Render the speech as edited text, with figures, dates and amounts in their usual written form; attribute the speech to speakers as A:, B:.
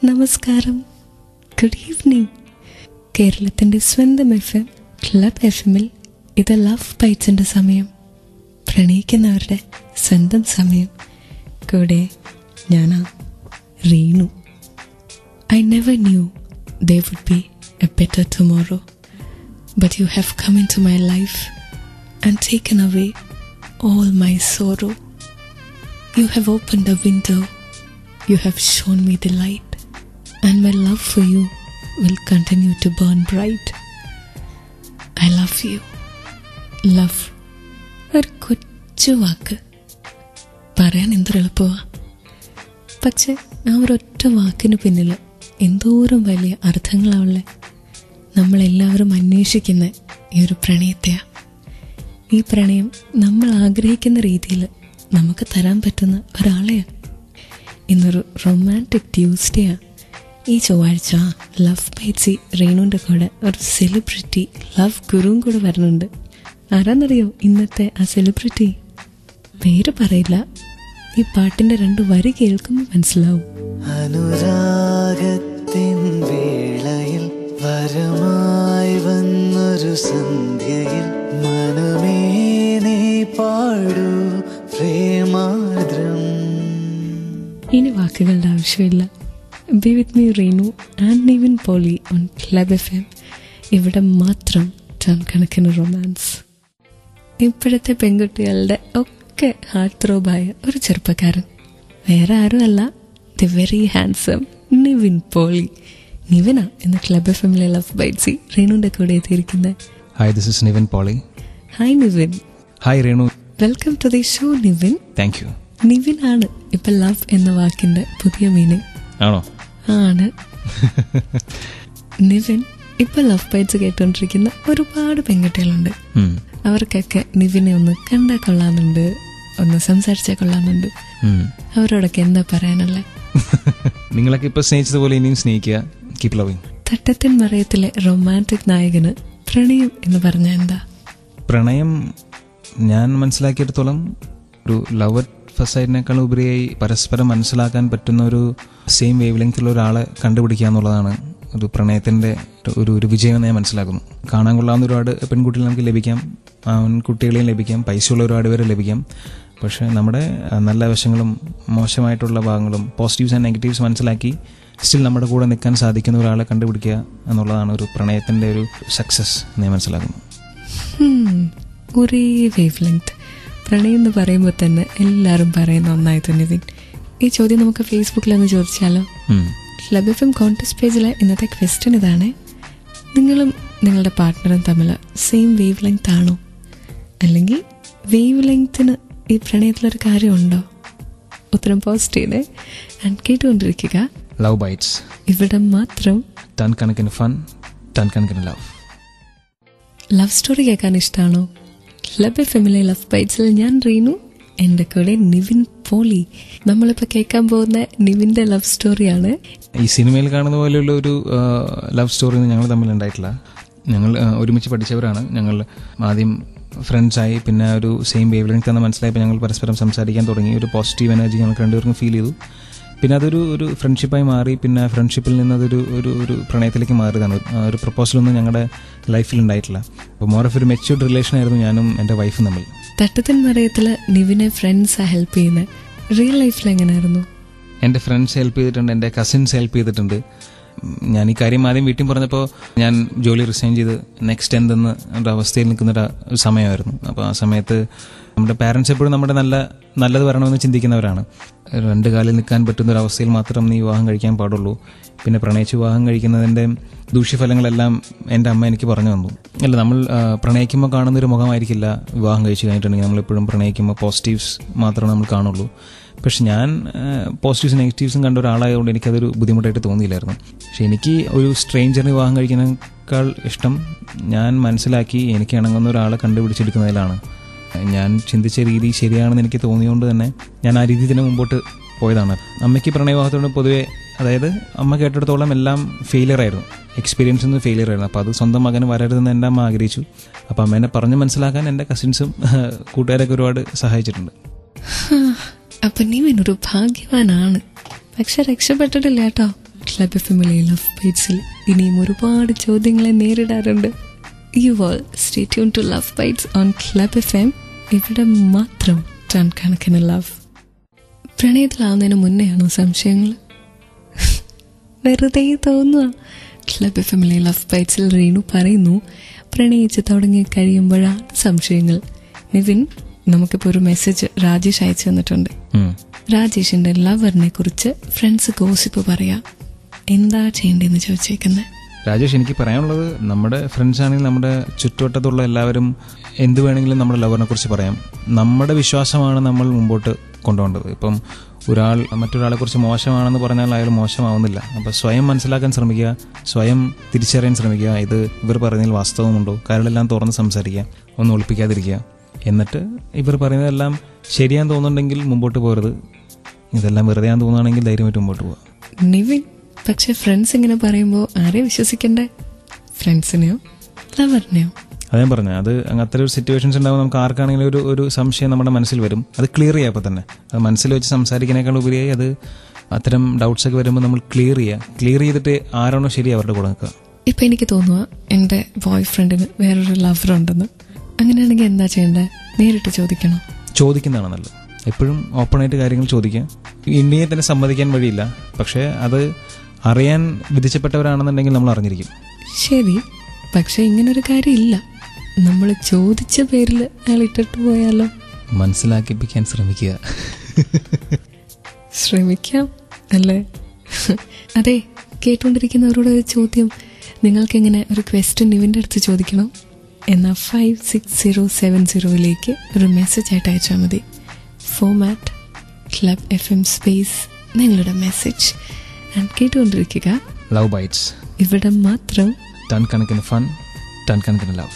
A: നമസ്കാരം, good evening. കേരളത്തിൻ്റെ സ്വന്തം FM ക്ലബ് FM-ൽ ഇത് ലവ് ബൈറ്റ്സിൻ്റെ സമയം, പ്രണയിക്കുന്നവരുടെ സ്വന്തം സമയം. കൂടെ ഞാനാ Reenu. I never knew there would be a better tomorrow, but you have come into my life and taken away all my sorrow. You have opened a window, you have shown me the light, and my love for you will continue to burn bright. I love you. Love ഒരു കൊച്ചു വാക്ക് പറയാൻ എന്തൊരു എളുപ്പമാ, പക്ഷെ ആ ഒരൊറ്റ വാക്കിന് പിന്നിൽ എന്തോരം വലിയ അർത്ഥങ്ങളാവുള്ളേ. നമ്മളെല്ലാവരും അന്വേഷിക്കുന്ന ഈ ഒരു പ്രണയത്തെയാ. ഈ പ്രണയം നമ്മൾ ആഗ്രഹിക്കുന്ന രീതിയിൽ നമുക്ക് തരാൻ പറ്റുന്ന ഒരാളെയാ. ഇന്നൊരു റൊമാൻറ്റിക് ട്യൂസ്ഡേയാ. ഈ ചൊവ്വാഴ്ച ലവ് ബൈറ്റ്സി റീനുവിൻ്റെ കൂടെ ഒരു സെലിബ്രിറ്റി ലവ് ഗുരുവും കൂടെ വരുന്നുണ്ട്. ആരാന്നറിയോ ഇന്നത്തെ ആ സെലിബ്രിറ്റി? പേര് പറയില്ല, ഈ പാട്ടിന്റെ 2 വരി കേൾക്കുമ്പോൾ മനസ്സിലാവും.
B: അനുരാഗത്തിൻ വേളയിൽ വരമായി വന്നൊരു സന്ധ്യയിൽ മനമേ നീ പാടൂ പ്രേമാദ്രം.
A: ഇനി വാക്കുകളുടെ ആവശ്യമില്ല. Be with me Reenu and Nivin Polly on Club FM. ഇവിടെ മാത്രം ടൺ കണക്കിന് റൊമാൻസ്. ഇപ്പോഴത്തെ പെൺകുട്ടികളുടെ ഒക്കെ ഹാർട്ട് ത്രോബായ ഒരു ചെറുപ്പക്കാരൻ, വേറെ ആരുമല്ല, the very handsome Nivin Pauly. നിവിനാ ഇന്ന് ക്ലബ് FM-ലെ ലവ് ബൈറ്റ്സി റീനുവിന്റെ കൂടെ എത്തിയിരിക്കുന്നത്.
C: Hi, this is Nivin Pauly.
A: Hi Nivin.
C: Hi Reenu.
A: Welcome to the show Nivin.
C: Thank you.
A: Nivin ആണ് ഇപ്പൊ ലവ് എന്ന വാക്കിന്റെ പുതിയ മീനിങ്.
C: ആണോ?
A: ആണ്. നിവിൻ ഇപ്പൊ ലവ് ബൈറ്റ്സ് കേട്ടോണ്ടിരിക്കുന്ന ഒരുപാട് പെൺകുട്ടികളുണ്ട്. അവർക്കൊക്കെ നിവിനെ ഒന്ന് കണ്ടാൽ കൊള്ളാന്നുണ്ട്, ഒന്ന് സംസാരിച്ചാൽ കൊള്ളാന്നുണ്ട്. അവരോടൊക്കെ എന്താ പറയാനല്ലേ?
C: നിങ്ങളൊക്കെ ഇപ്പൊ സ്നേഹിച്ചതുപോലെ ഇനിയും സ്നേഹിക്കുക. Keep loving.
A: തട്ടത്തിൻ മറയത്തിലെ റൊമാൻറ്റിക് നായകന് പ്രണയം എന്ന് പറഞ്ഞ എന്താ?
C: പ്രണയം ഞാൻ മനസ്സിലാക്കിയെടുത്തോളം ഒരു ലവ് അറ്റ് ഫസ്റ്റ് സൈറ്റിനേക്കാൾ ഉപരിയായി പരസ്പരം മനസ്സിലാക്കാൻ പറ്റുന്ന ഒരു സെയിം വേവ് ലെങ്ത്തുള്ള ഒരാളെ കണ്ടുപിടിക്കുക എന്നുള്ളതാണ് ഒരു പ്രണയത്തിൻ്റെ ഒരു വിജയം എന്ന് ഞാൻ മനസ്സിലാക്കുന്നു. കാണാൻ കൊള്ളാവുന്ന ഒരുപാട് പെൺകുട്ടികൾ നമുക്ക് ലഭിക്കാം, ആൺകുട്ടികളെയും ലഭിക്കാം, പൈസയുള്ള ഒരുപാട് പേരെ ലഭിക്കാം. പക്ഷേ നമ്മുടെ നല്ല വശങ്ങളും മോശമായിട്ടുള്ള ഭാഗങ്ങളും പോസിറ്റീവ്സ് ആൻഡ് നെഗറ്റീവ്സ് മനസ്സിലാക്കി സ്റ്റിൽ നമ്മുടെ കൂടെ നിൽക്കാൻ സാധിക്കുന്ന ഒരാളെ കണ്ടുപിടിക്കുക എന്നുള്ളതാണ് ഒരു പ്രണയത്തിൻ്റെ ഒരു സക്സസ് എന്ന് ഞാൻ മനസ്സിലാക്കുന്നു.
A: ഒരേ വേവ് ലെങ്ത് പ്രണയം എന്ന് പറയുമ്പോൾ തന്നെ എല്ലാവരും പറയുന്ന ഒന്നായി നിവിൻ. ഈ ചോദ്യം നമുക്ക് ഫേസ്ബുക്കിലൊന്ന് ചോദിച്ചാലോ? ക്ലബ് FM കോൺടെസ്റ്റ് പേജിലെ ഇന്നത്തെ ക്വസ്റ്റ്യൻ ഇതാണ്: നിങ്ങളും നിങ്ങളുടെ പാർട്ട്ണറും തമ്മിൽ സെയിം വേവ് ലെങ്ത് ആണോ? അല്ലെങ്കിൽ വേവ് ലെങ്ത്തിന് ഈ പ്രണയത്തിലൊരു കാര്യമുണ്ടോ? ഉത്തരം പോസ്റ്റ് ചെയ്തേ ആൻഡ് കേട്ടുകൊണ്ടിരിക്കുക
C: ലവ് ബൈറ്റ്സ്.
A: ഇവിടെ മാത്രം
C: ടൺ കണക്കിന് ഫൺ, ടൺ കണക്കിന് ലവ്.
A: ലവ് സ്റ്റോറി കേൾക്കാൻ ഇഷ്ടമാണോ? ക്ലബ് FM-ലെ ലവ് ബൈറ്റ്സിൽ ഞാൻ റീനു, എൻ്റെ കൂടെ നിവിൻ പോളി. നമ്മളിപ്പോൾ കേൾക്കാൻ പോകുന്ന നിവിൻ്റെ ലവ് സ്റ്റോറിയാണ്.
C: ഈ സിനിമയിൽ കാണുന്ന പോലെയുള്ള ഒരു ലവ് സ്റ്റോറി ഒന്നും ഞങ്ങൾ തമ്മിൽ ഉണ്ടായിട്ടില്ല. ഞങ്ങൾ ഒരുമിച്ച് പഠിച്ചവരാണ്. ഞങ്ങൾ ആദ്യം ഫ്രണ്ട്സായി, പിന്നെ ഒരു സെയിം വേവ് ലെങ്ത് എന്ന് മനസ്സിലായപ്പോൾ ഞങ്ങൾ പരസ്പരം സംസാരിക്കാൻ തുടങ്ങി. ഒരു പോസിറ്റീവ് എനർജി ഞങ്ങൾക്ക് രണ്ടുപേർക്കും ഫീൽ ചെയ്തു. പിന്നെ അതൊരു ഫ്രണ്ട്ഷിപ്പായി മാറി. പിന്നെ ഫ്രണ്ട്ഷിപ്പിൽ നിന്ന് അതൊരു ഒരു പ്രണയത്തിലേക്ക് മാറിയതാണ്. ഒരു പ്രപ്പോസലൊന്നും ഞങ്ങളുടെ ലൈഫിൽ ഉണ്ടായിട്ടില്ല. അപ്പോൾ മോർ ഓഫ് ഒരു മെച്യൂർഡ് റിലേഷൻ ആയിരുന്നു ഞാനും എൻ്റെ വൈഫും തമ്മിൽ.
A: തട്ടത്തിൻ മറയത്തിൽ നിവിനെ ഫ്രണ്ട്സാണ് ഹെൽപ്പ് ചെയ്യുന്നത്. റിയൽ ലൈഫിൽ എങ്ങനെയായിരുന്നു?
C: എൻ്റെ ഫ്രണ്ട്സ് ഹെൽപ്പ് ചെയ്തിട്ടുണ്ട്, എൻ്റെ കസിൻസ് ഹെൽപ്പ് ചെയ്തിട്ടുണ്ട്. ഞാൻ ഈ കാര്യം ആദ്യം വീട്ടിൽ പറഞ്ഞപ്പോൾ ഞാൻ ജോലി റിസൈൻ ചെയ്ത് നെക്സ്റ്റ് എന്തെന്ന് ഒരു അവസ്ഥയിൽ നിൽക്കുന്നൊരു സമയമായിരുന്നു. അപ്പോൾ ആ സമയത്ത് നമ്മുടെ പാരൻസ് എപ്പോഴും നമ്മുടെ നല്ലത് വരണമെന്ന് ചിന്തിക്കുന്നവരാണ്. 2 കാലിൽ നിൽക്കാൻ പറ്റുന്ന ഒരു അവസ്ഥയിൽ മാത്രം നീ വിവാഹം കഴിക്കാൻ പാടുള്ളൂ. പിന്നെ പ്രണയിച്ച് വിവാഹം കഴിക്കുന്നതിൻ്റെ ദൂഷ്യഫലങ്ങളെല്ലാം എൻ്റെ അമ്മ എനിക്ക് പറഞ്ഞു തന്നു. അല്ല, നമ്മൾ പ്രണയിക്കുമ്പോൾ കാണുന്നൊരു മുഖമായിരിക്കില്ല വിവാഹം കഴിച്ച് കഴിഞ്ഞിട്ടുണ്ടെങ്കിൽ. നമ്മളെപ്പോഴും പ്രണയിക്കുമ്പോൾ പോസിറ്റീവ്സ് മാത്രമേ നമ്മൾ കാണുള്ളൂ. പക്ഷെ ഞാൻ പോസിറ്റീവ്സും നെഗറ്റീവ്സും കണ്ട ഒരാളായതുകൊണ്ട് എനിക്കതൊരു ബുദ്ധിമുട്ടായിട്ട് തോന്നിയില്ലായിരുന്നു. പക്ഷെ എനിക്ക് ഒരു സ്ട്രേഞ്ചറിനെ വിവാഹം കഴിക്കുന്നതിനേക്കാൾ ഇഷ്ടം ഞാൻ മനസ്സിലാക്കി എനിക്ക് ഇണങ്ങുന്ന ഒരാളെ കണ്ടുപിടിച്ചെടുക്കുന്നതിലാണ്. ഞാൻ ചിന്തിച്ച രീതി ശരിയാണെന്ന് എനിക്ക് തോന്നിയതുകൊണ്ട് തന്നെ ഞാൻ ആ രീതി തന്നെ മുമ്പോട്ട് പോയതാണ്. അമ്മയ്ക്ക് പ്രണയവിവാഹത്തോട് പൊതുവെ, അതായത് അമ്മ കേട്ടിടത്തോളം എല്ലാം ഫെയിലിയർ ആയിരുന്നു, എക്സ്പീരിയൻസ് ഒന്നും ഫെയിലിയർ ആയിരുന്നു. അപ്പോൾ അത് സ്വന്തം മകന് വരരുതെന്ന് എൻ്റെ അമ്മ ആഗ്രഹിച്ചു. അപ്പോൾ അമ്മേനെ പറഞ്ഞ് മനസ്സിലാക്കാൻ എൻ്റെ കസിൻസും കൂട്ടുകാരൊക്കെ ഒരുപാട് സഹായിച്ചിട്ടുണ്ട്.
A: അപ്പൊ നീ ഒരു ഭാഗ്യവാനാണ്. പക്ഷെ രക്ഷപ്പെട്ടിട്ടില്ല കേട്ടോ. ക്ലബ് എഫ്എമ്മിലെ ലവ് ബൈറ്റ്സിൽ ഇനിയും ഒരുപാട് ചോദ്യങ്ങളെ നേരിടാറുണ്ട്. You all stay tune to love bites on club FM. ഇവിടെ മാത്രം ടൺ കണക്കിന് ലവ്. പ്രണയത്തിലാവുന്നതിന് മുന്നെയാണോ സംശയങ്ങൾ? വെറുതെ തോന്നുക. ക്ലബ് എഫ്എമ്മിലെ ലവ് ബൈറ്റ്സിൽ റീനു പറയുന്നു, പ്രണയിച്ച് തുടങ്ങി കഴിയുമ്പോഴാണ് സംശയങ്ങൾ. നിവിൻ, നമുക്കിപ്പോൾ ഒരു മെസ്സേജ് രാജേഷ് അയച്ചു തന്നിട്ടുണ്ട്. രാജേഷിന്റെ ലവറിനെ കുറിച്ച് ഫ്രണ്ട്സ് ഗോസിപ്പ് പറയാ, എന്താ ചെയ്യേണ്ടതെന്ന് ചോദിച്ചേക്കുന്നത്.
C: രാജേഷ്, എനിക്ക് പറയാനുള്ളത്, നമ്മുടെ ഫ്രണ്ട്സ് ആണെങ്കിൽ നമ്മുടെ ചുറ്റുവട്ടത്തുള്ള എല്ലാവരും എന്ത് വേണമെങ്കിലും നമ്മുടെ ലവറിനെ കുറിച്ച് പറയാം. നമ്മുടെ വിശ്വാസമാണ് നമ്മൾ മുമ്പോട്ട് കൊണ്ടുപോകേണ്ടത്. ഇപ്പം ഒരാൾ മറ്റൊരാളെ കുറിച്ച് മോശമാണെന്ന് പറഞ്ഞാൽ അയാൾ മോശമാവുന്നില്ല. അപ്പം സ്വയം മനസ്സിലാക്കാൻ ശ്രമിക്കുക, സ്വയം തിരിച്ചറിയാൻ ശ്രമിക്കുക. ഇത് ഇവർ പറയുന്നതിൽ വാസ്തവമുണ്ടോ, കാര്യങ്ങളെല്ലാം തുറന്ന് സംസാരിക്കുക, ഒന്നും ഒളിപ്പിക്കാതിരിക്കുക. എന്നിട്ട് ഇവർ പറയുന്നതെല്ലാം ശരിയാന്ന് തോന്നുന്നുണ്ടെങ്കിൽ മുമ്പോട്ട് പോകരുത്. ഇതെല്ലാം വെറുതെയാന്ന് തോന്നുകയാണെങ്കിൽ ധൈര്യമായിട്ട് മുമ്പോട്ട് പോവാം.
A: നിവിൻ, പക്ഷെ ഫ്രണ്ട്സ് ഇങ്ങനെ പറയുമ്പോൾ ആരെ വിശ്വസിക്കണ്ടേ? ഫ്രണ്ട്സിനെയോ ലവറിനെയോ?
C: അതേ പറഞ്ഞ, അത് അത്ര ഒരു സിറ്റുവേഷൻസ് ഉണ്ടാകുമ്പോൾ നമുക്ക് ആർക്കാണെങ്കിലും ഒരു സംശയം നമ്മുടെ മനസ്സിൽ വരും. അത് ക്ലിയർ ചെയ്യാപ്പോൾ തന്നെ, അത് മനസ്സിൽ വെച്ച് സംസാരിക്കുന്നതിനേക്കാൾ ഉപരിയായി അത് അത്തരം ഡൗട്ട്സ് ഒക്കെ വരുമ്പോൾ നമ്മൾ ക്ലിയർ ചെയ്തിട്ട് ആരാണോ ശരി അവരുടെ കൂടെ നിൽക്കുക.
A: ഇപ്പം എനിക്ക് തോന്നുക എൻ്റെ ബോയ് ഫ്രണ്ടിന് വേറൊരു ലവർ ഉണ്ടെന്ന്. അങ്ങനെയാണെങ്കിൽ എന്താ ചെയ്യേണ്ടത്? നേരിട്ട് ചോദിക്കണോ?
C: ചോദിക്കുന്നതാണ് നല്ലത്. എപ്പോഴും ഓപ്പണായിട്ട് കാര്യങ്ങൾ ചോദിക്കുക. ഇന്ത്യയെ തന്നെ സമ്മതിക്കാൻ വഴിയില്ല, പക്ഷേ അത് അറിയാൻ വിധിച്ചപ്പെട്ടവരാണെന്നുണ്ടെങ്കിൽ നമ്മൾ അറിഞ്ഞിരിക്കും.
A: ശരി, പക്ഷെ ഇങ്ങനൊരു കാര്യമില്ല. നമ്മൾ ചോദിച്ച പേരിൽ അയാൾ ഇട്ടിട്ട് പോയാലോ?
C: മനസ്സിലാക്കിപ്പിക്കാൻ
A: ശ്രമിക്കാം അല്ലേ? അതെ, കേട്ടുകൊണ്ടിരിക്കുന്നവരോട് ഒരു ചോദ്യം. നിങ്ങൾക്കെങ്ങനെ ഒരു ക്വസ്റ്റ്യൻ ഇവൻ്റെ അടുത്ത് ചോദിക്കണം എന്നാൽ 56070 ഒരു മെസ്സേജ് ആയിട്ട് അയച്ചാൽ മതി. ഫോമാറ്റ് ക്ലബ് FM സ്പേസ് നിങ്ങളുടെ മെസ്സേജ്. ആൻഡ് കേട്ടുകൊണ്ടിരിക്കുക
C: ലവ് ബൈറ്റ്സ്.
A: ഇവിടെ മാത്രം
C: ടൺ കണക്കിന് ഫൺ, ടൺ കണക്കിന് ലവ്.